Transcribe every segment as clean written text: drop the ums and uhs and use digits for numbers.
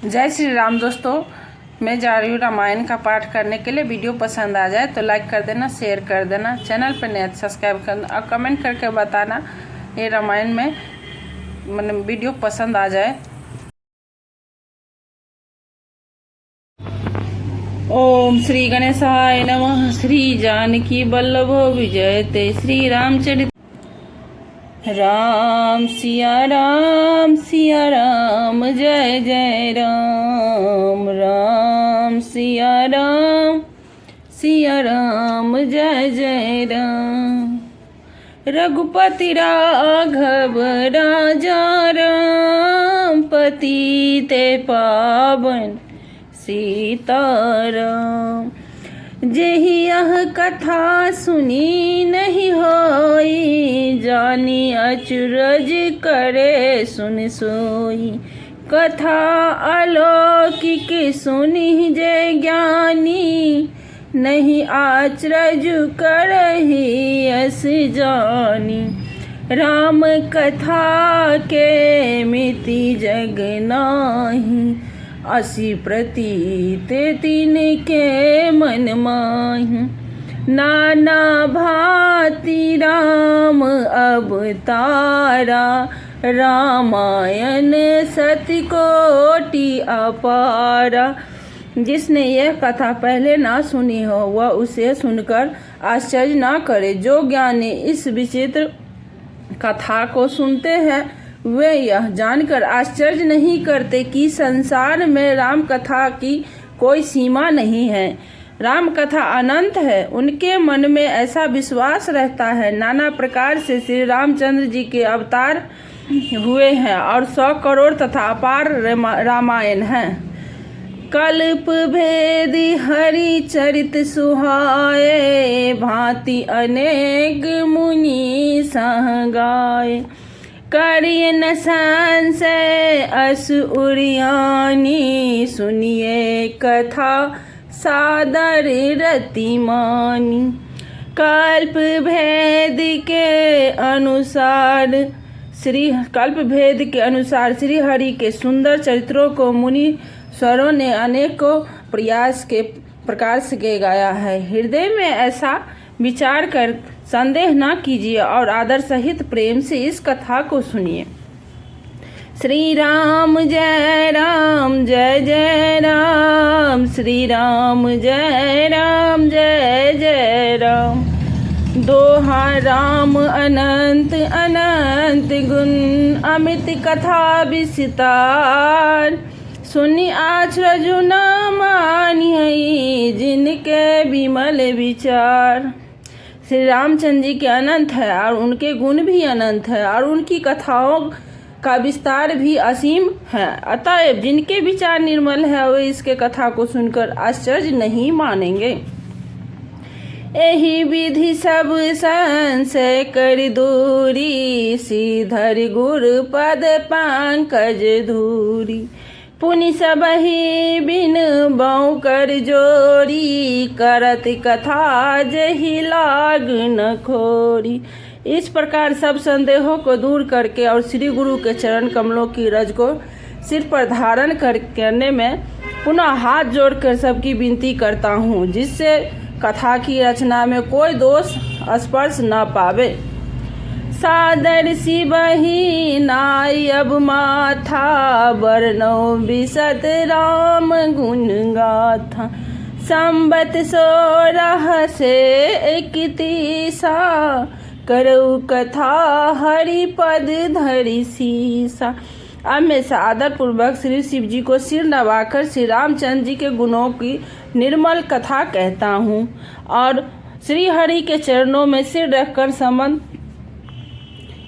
जय श्री राम दोस्तों, मैं जा रही हूँ रामायण का पाठ करने के लिए। वीडियो पसंद आ जाए तो लाइक कर देना, शेयर कर देना, चैनल पर नए सब्सक्राइब करना और कमेंट करके बताना ये रामायण में मतलब वीडियो पसंद आ जाए। ओम श्री गणेशाय नमः। श्री जानकी वल्लभो विजयते। श्री रामचरित। राम सिया राम जय जय राम। राम सिया राम जय जय राम। रघुपति राघव राजा राम, पतिते पावन सीताराम। जेहि यह कथा सुनी नहीं होई, जानी अचरज करे सुन सोई। कथा अलौकिक सुनी जे ज्ञानी, नहीं आचरज करहि अस जानी। राम कथा के मिति जग नाही, असी प्रतीत तिनके मन माहि। नाना भांति राम अवतारा, रामायण सत्य कोटि अपारा। जिसने यह कथा पहले ना सुनी हो वह उसे सुनकर आश्चर्य ना करे। जो ज्ञानी इस विचित्र कथा को सुनते हैं वे यह जानकर आश्चर्य नहीं करते कि संसार में राम कथा की कोई सीमा नहीं है। राम कथा अनंत है। उनके मन में ऐसा विश्वास रहता है। नाना प्रकार से श्री रामचंद्र जी के अवतार हुए हैं और 100 करोड़ तथा अपार रामायण है। कल्प भेदी हरि चरित सुहाए, भांति अनेक मुनि सह गाए। करिय न संशय अस उरियानी, सुनिए कथा सादर रति मानी। कल्प भेद के अनुसार श्री हरि के सुंदर चरित्रों को मुनि स्वरों ने अनेकों प्रयास के प्रकार से गाया है। हृदय में ऐसा विचार कर संदेह न कीजिए और आदर सहित प्रेम से इस कथा को सुनिए। श्री राम जय जय राम। श्री राम जय जय राम। दोहा राम अनंत अनंत गुण, अमित कथा विस्तार। सुनि आचरज न मानिहि, जिनके विमल विचार। श्री रामचंद्र जी के अनंत है और उनके गुण भी अनंत है और उनकी कथाओं का विस्तार भी असीम है। अतएव जिनके विचार निर्मल है वे इसके कथा को सुनकर आश्चर्य नहीं मानेंगे। एहि विधि सब संशय कर दूरी, श्रीधर गुरु पद पंकज धूरी। पुनि सबहि बिन बौ कर जोरी, करत कथा जहि लाग न खोरी। इस प्रकार सब संदेहों को दूर करके और श्री गुरु के चरण कमलों की रज को सिर पर धारण करने में पुनः हाथ जोड़कर सबकी विनती करता हूँ, जिससे कथा की रचना में कोई दोष स्पर्श न पावे। सादर सिबहि नाई अब माथा, वर्णो विशद राम गुण गाथा। संबत 16 से 31, करऊ कथा हरि पद धरि सीसा। अब मैं आदर पूर्वक श्री शिव जी को सिर नवाकर श्री रामचंद्र जी के गुणों की निर्मल कथा कहता हूँ और श्री हरि के चरणों में सिर रखकर संबंध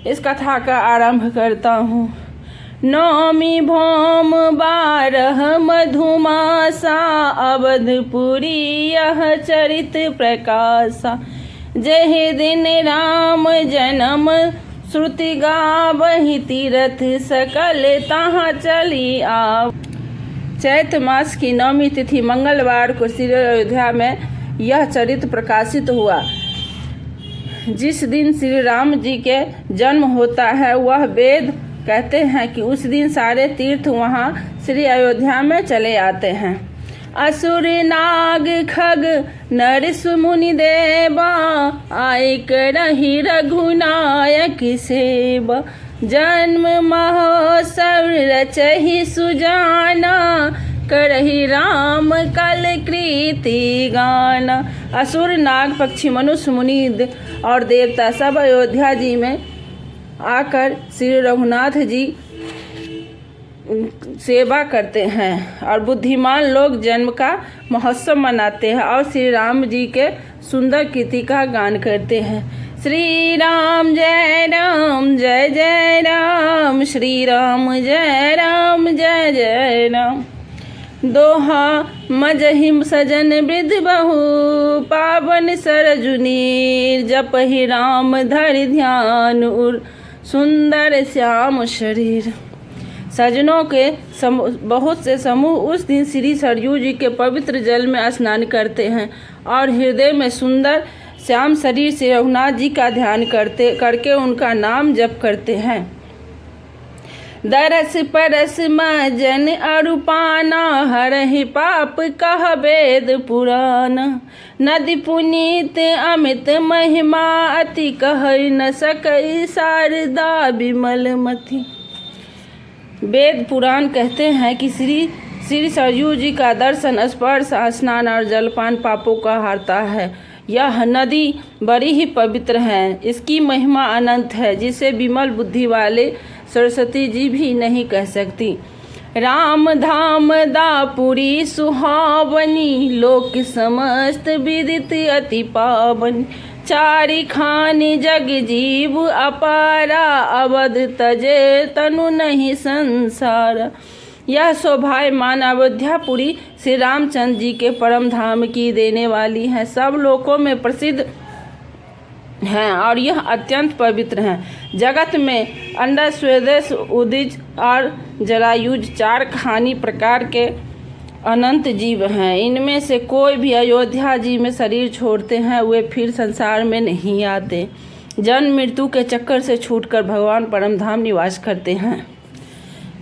इस कथा का आरंभ करता हूँ। नौमी भौम 12 मधुमासा, अवधपुरी यह चरित प्रकाशा। जहि दिन राम जन्म श्रुति गावहि, तीरथ सकल तहाँ चली आव। चैत मास की 9वीं तिथि मंगलवार को श्री अयोध्या में यह चरित्र प्रकाशित हुआ। जिस दिन श्री राम जी के जन्म होता है वह वेद कहते हैं कि उस दिन सारे तीर्थ वहाँ श्री अयोध्या में चले आते हैं। असुर नाग खग नरस मुनि देवा आय करहि रघुनायक सेवा। जन्म महोत्सव रचहि सुजाना करहि राम कल कृति गाना। असुर नाग पक्षी मनुष्य मुनि और देवता सब अयोध्या जी में आकर श्री रघुनाथ जी सेवा करते हैं और बुद्धिमान लोग जन्म का महोत्सव मनाते हैं और श्री राम जी के सुंदर कृति का गान करते हैं। श्री राम जय जय राम, श्री राम जय जय राम। दोहा मजहिम सजन वृद्ध बहु पावन सरजुनीर। जपहि राम धरि ध्यान उर सुंदर श्याम शरीर। सजनों के बहुत से समूह उस दिन श्री सरयू जी के पवित्र जल में स्नान करते हैं और हृदय में सुंदर श्याम शरीर से रघुनाथ जी का ध्यान करके उनका नाम जप करते हैं। दरस परस मजन अरुपाना हरहि पाप कह वेद पुराण। नदी पुनीत अमित महिमा अति कह न सकई शारदा विमल मति। वेद पुराण कहते हैं कि श्री सरयू जी का दर्शन, स्पर्श, स्नान और जलपान पापों का हरता है। यह नदी बड़ी ही पवित्र है, इसकी महिमा अनंत है जिसे विमल बुद्धि वाले सरस्वती जी भी नहीं कह सकती। राम धाम दापुरी सुहावनी लोक समस्त विदित अति पावनी। चारि खानी जग जीव अपारा अवध तजे तनु नहीं संसार। यह शोभायमान अयोध्यापुरी श्री रामचंद्र जी के परम धाम की देने वाली है, सब लोकों में प्रसिद्ध हैं और यह अत्यंत पवित्र हैं। जगत में अंडा, स्वेदश, उदिज और जरायुज 4 खानी प्रकार के अनंत जीव हैं। इनमें से कोई भी अयोध्या जी में शरीर छोड़ते हैं वे फिर संसार में नहीं आते। जन्म मृत्यु के चक्कर से छूटकर भगवान परम धाम निवास करते हैं।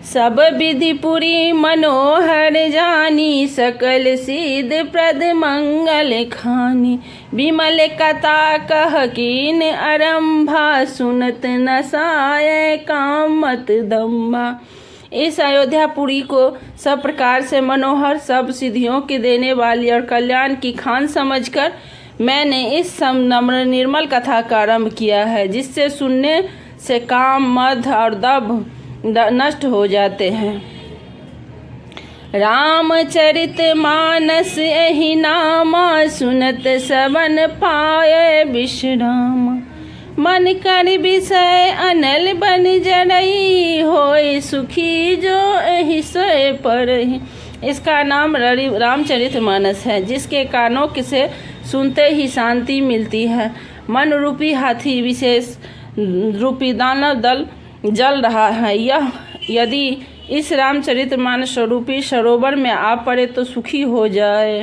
सब विधि पुरी मनोहर जानी सकल सिद्ध प्रद मंगल खानी। विमल कथा कह कीन आरंभा सुनत नसाय कामत दम्भा। इस अयोध्यापुरी को सब प्रकार से मनोहर, सब सिद्धियों की देने वाली और कल्याण की खान समझकर मैंने इस नम्र निर्मल कथा का आरंभ किया है, जिससे सुनने से काम, मद और दभ नष्ट हो जाते हैं। रामचरित मानस एहि नामा सुनत सबन पाए विश्राम। मन कर विषय अनल बन जरई होय सुखी जो एहि सोय परहि। इसका नाम रामचरित मानस है, जिसके कानों से सुनते ही शांति मिलती है। मन रूपी हाथी विशेष रूपी दानव दल जल रहा है, यह यदि इस रामचरितमानस रूपी सरोवर में आ पड़े तो सुखी हो जाए।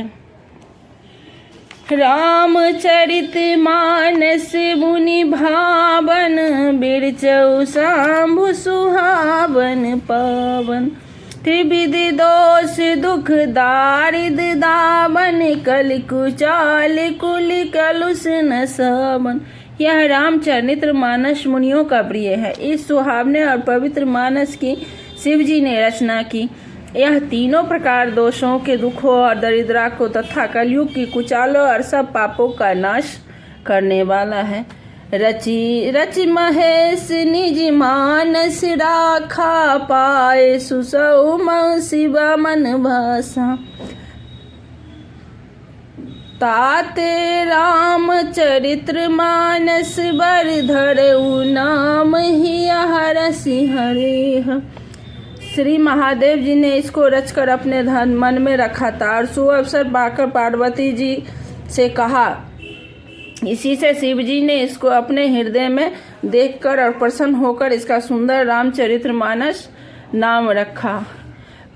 रामचरित मानस मुनि भावन बिरचौ शांभु सुहावन पावन। त्रिविध दोष दुख दारिद दावन कल कुचाल कुल कलुष न सावन। यह रामचरित्र मानस मुनियों का प्रिय है। इस सुहावने और पवित्र मानस की शिव जी ने रचना की। यह तीनों प्रकार दोषों के, दुखों और दरिद्रा को तथा कलयुग की कुचालों और सब पापों का नाश करने वाला है। रचि रचि महेश निज मानस राखा पाए सुसौ शिव मन भाषा। ताते रामचरित्र मानस बर धरऊ नाम ही हरसि हरे। श्री महादेव जी ने इसको रचकर अपने मन में रखा था और सुअवसर पाकर पार्वती जी से कहा। इसी से शिव जी ने इसको अपने हृदय में देखकर और प्रसन्न होकर इसका सुंदर रामचरित्र मानस नाम रखा।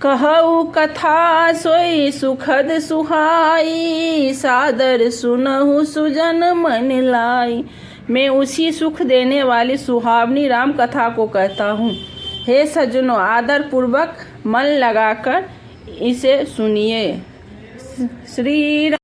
कहऊ कथा सोई सुखद सुहाई सादर सुनहु सुजन मन लाई। मैं उसी सुख देने वाली सुहावनी राम कथा को कहता हूँ हे सज्जनों, आदर पूर्वक मन लगाकर इसे सुनिए। श्री